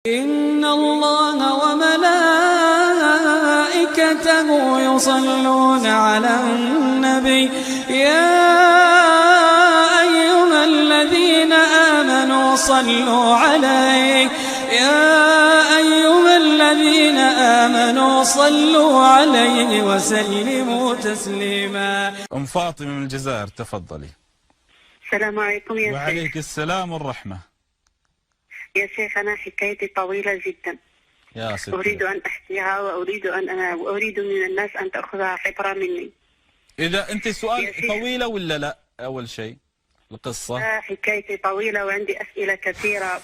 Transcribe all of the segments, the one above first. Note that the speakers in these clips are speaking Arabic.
إن الله وملائكته يصلون على النبي يا أيها الذين آمنوا صلوا عليه وسلموا تسليما. أم فاطمة من الجزائر، تفضلي. السلام عليكم يا شيخ. وعليك السلام والرحمة. يا شيخ أنا حكايتي طويلة جدا، يا ستي. أريد أن أحكيها وأريد من الناس أن تأخذها عبرة مني. إذا أنت سؤال طويلة ولا لا؟ أول شيء القصة. حكايتي طويلة وعندي أسئلة كثيرة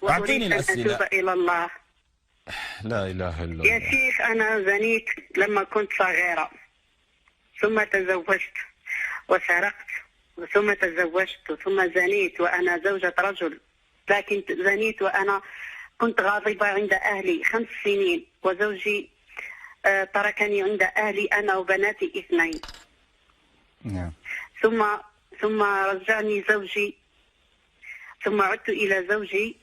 وأريد أن أتوب إلى الله. لا إله إلا الله. يا شيخ أنا زنيت لما كنت صغيرة، ثم تزوجت وسرقت، ثم تزوجت ثم زنيت وأنا زوجة رجل، لكن زنيت وأنا كنت غاضبة عند أهلي 5 سنين، وزوجي تركني عند أهلي أنا وبناتي 2. نعم. ثم رجعني زوجي، ثم عدت إلى زوجي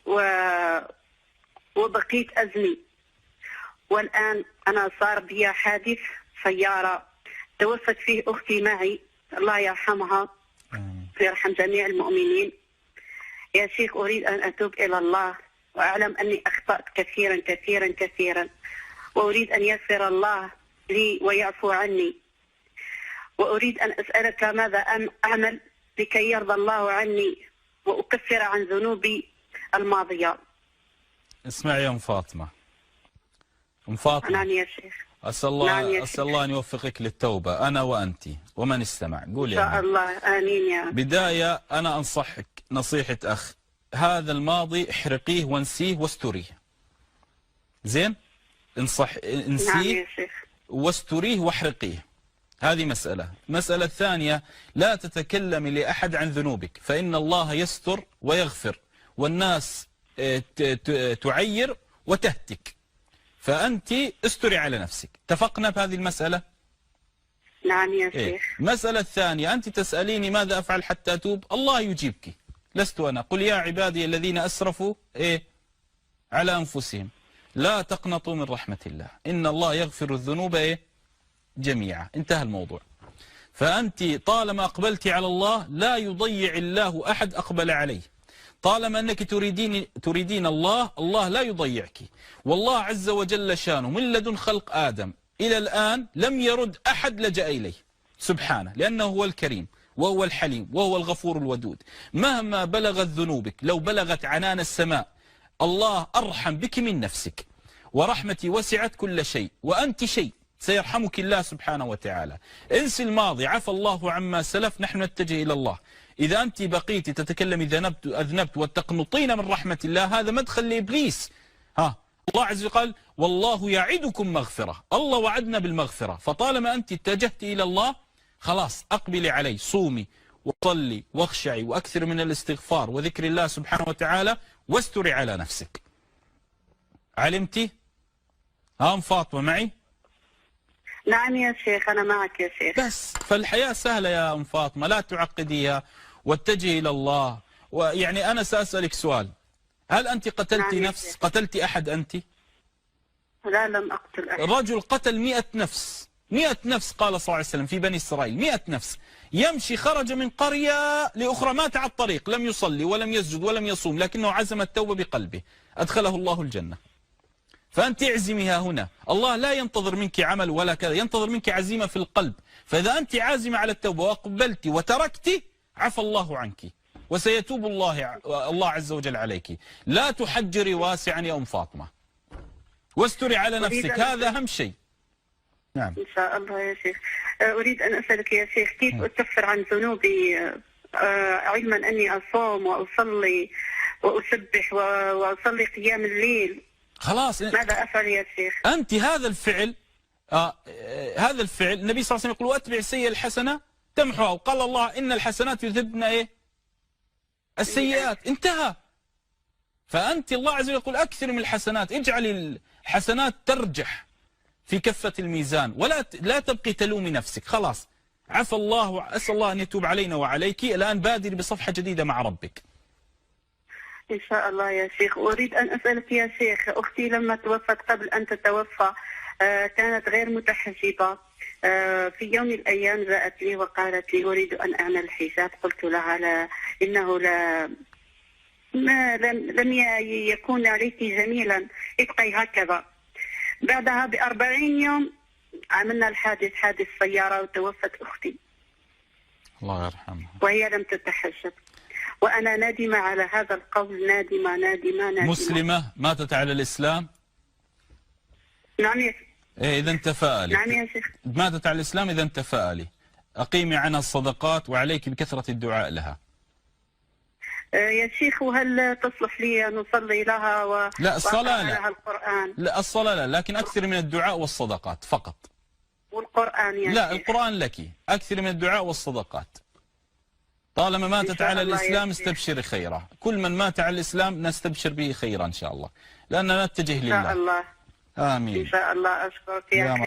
وبقيت أزني. والآن أنا صار بي حادث سيارة توفت فيه أختي معي، الله يرحمها ويرحم جميع المؤمنين. يا شيخ أريد أن أتوب إلى الله، وأعلم أني أخطأت كثيرا كثيرا كثيرا، وأريد أن يغفر الله لي ويعفو عني، وأريد أن أسألك ماذا أعمل لكي يرضى الله عني وأكفر عن ذنوبي الماضية. اسمعي يا أم فاطمة. أم فاطمة. نعم يا شيخ. أسأل الله أن يوفقك للتوبة، أنا وأنت ومن استمع. قولي إن شاء الله. آمين يا رب. بداية أنا أنصحك نصيحة أخ، هذا الماضي احرقيه وانسيه واستريه. زين؟ انسيه. نعم يا شيخ. واستريه واحرقيه. هذه مسألة. المسألة الثانية، لا تتكلمي لأحد عن ذنوبك، فإن الله يستر ويغفر، والناس تعير وتهتك، فأنت استري على نفسك. اتفقنا بهذه المسألة؟ نعم يا شيخ. المسألة الثانية، أنت تسأليني ماذا أفعل حتى أتوب؟ الله يجيبك، لست أنا. قل يا عبادي الذين أسرفوا على أنفسهم لا تقنطوا من رحمة الله إن الله يغفر الذنوب جميعا. انتهى الموضوع. فأنت طالما أقبلت على الله لا يضيع الله أحد أقبل عليه. طالما أنك تريدين الله، الله لا يضيعك. والله عز وجل شانه من لدن خلق آدم إلى الآن لم يرد أحد لجأ إليه سبحانه، لأنه هو الكريم وهو الحليم وهو الغفور الودود. مهما بلغت ذنوبك، لو بلغت عنان السماء، الله أرحم بك من نفسك، ورحمتي وسعت كل شيء، وأنت شيء، سيرحمك الله سبحانه وتعالى. انسي الماضي، عفى الله عما سلف، نحن نتجه إلى الله. إذا أنت بقيت تتكلمي أذنبت وتقنطين من رحمة الله، هذا مدخل لإبليس. الله عز وجل قال والله يعدكم مغفرة، الله وعدنا بالمغفرة. فطالما أنت اتجهت إلى الله، خلاص أقبلي عليه، صومي وصلي واخشعي وأكثر من الاستغفار وذكر الله سبحانه وتعالى، واستري على نفسك. علمتي؟ أم فاطمة معي؟ نعم يا شيخ أنا معك يا شيخ. بس فالحياة سهلة يا أم فاطمة، لا تعقديها واتجهي إلى الله. ويعني أنا سأسألك سؤال، هل أنت قتلتي نفس؟ قتلتي أحد أنت؟ لا، لم أقتل أحد. رجل قتل 100 نفس، 100 نفس قال صلى الله عليه وسلم في بني إسرائيل، 100 نفس. يمشي، خرج من قرية لأخرى، مات على الطريق، لم يصلي ولم يسجد ولم يصوم، لكنه عزم التوبة بقلبه، أدخله الله الجنة. فأنت اعزميها هنا، الله لا ينتظر منك عمل ولا كذا، ينتظر منك عزيمة في القلب. فإذا أنت عازمة على التوبة وأقبلت وتركت، عفى الله عنك وسيتوب الله عز وجل عليك. لا تحجري واسعا يا أم فاطمة، واستري على نفسك، هذا أهم شيء. نعم إن شاء الله يا شيخ. أريد أن أسألك يا شيخ، كيف أكفر عن ذنوبي علما أني أصوم وأصلي وأسبح وأصلي قيام الليل؟ خلاص، ماذا أفعل يا شيخ؟ أنت هذا الفعل هذا الفعل النبي صلى الله عليه وسلم يقول وأتبع السيئة الحسنة تمحوها، وقال الله إن الحسنات يذهبن السيئات. انتهى. فأنت الله عز وجل يقول أكثر من الحسنات، اجعل الحسنات ترجح في كفة الميزان، لا تبقي تلومي نفسك. خلاص عفى الله، وأسأل الله أن يتوب علينا وعليك. الآن بادر بصفحة جديدة مع ربك. إن شاء الله يا شيخ. أريد أن أسألك يا شيخ، أختي لما توفت قبل أن تتوفى كانت غير متحجبة. في يوم من الأيام جاءت لي وقالت لي أريد أن أعمل الحجاب. قلت لها لا، إنه لم يكون عليك جميلا، ابقي هكذا. بعدها ب40 يوم عملنا الحادث، حادث سيارة، وتوفت أختي الله يرحمها وهي لم تتحجب. وأنا نادمة على هذا القول، نادمة نادمة نادمة. مسلمة ماتت على الإسلام؟ نعم يا شيخ. إيه إذا تفائلي. نعم يا شيخ. ماتت على الإسلام إذا تفائلي، أقيمي عنها الصدقات وعليك بكثرة الدعاء لها. يا شيخ، وهل تصلح لي أن نصلي لها لا الصلاة وأقرأ لا. لها القرآن؟ لا الصلاة لا، لكن أكثر من الدعاء والصدقات فقط. والقرآن يا لا شيخ. القرآن لك، أكثر من الدعاء والصدقات. طالما ماتت على الإسلام استبشري خيرا، كل من مات على الإسلام نستبشر به خيرا إن شاء الله، لأننا نتجه لله. إن شاء الله. آمين. إن شاء الله. أشكرك يا